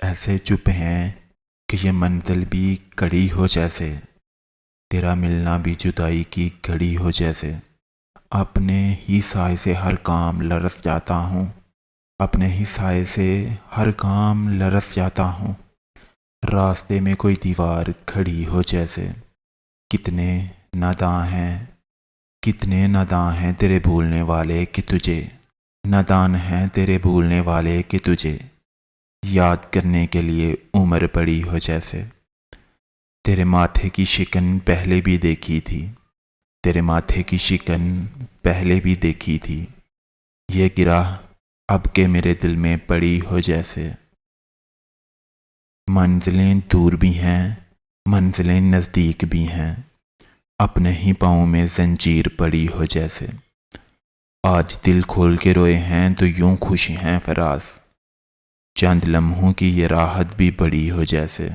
ایسے چپ ہیں کہ یہ منزل بھی کڑی ہو جیسے، تیرا ملنا بھی جدائی کی گھڑی ہو جیسے۔ اپنے ہی سائے سے ہر کام لرز جاتا ہوں، اپنے ہی سائے سے ہر کام لرز جاتا ہوں، راستے میں کوئی دیوار کھڑی ہو جیسے۔ کتنے ناداں ہیں، کتنے ناداں ہیں تیرے بھولنے والے کہ تجھے، نادان ہیں تیرے بھولنے والے کہ تجھے یاد کرنے کے لیے عمر پڑی ہو جیسے۔ تیرے ماتھے کی شکن پہلے بھی دیکھی تھی، تیرے ماتھے کی شکن پہلے بھی دیکھی تھی، یہ گرہ اب کے میرے دل میں پڑی ہو جیسے۔ منزلیں دور بھی ہیں، منزلیں نزدیک بھی ہیں، اپنے ہی پاؤں میں زنجیر پڑی ہو جیسے۔ آج دل کھول کے روئے ہیں تو یوں خوش ہیں فراز، چند لمحوں کی یہ راحت بھی بڑی ہو جیسے۔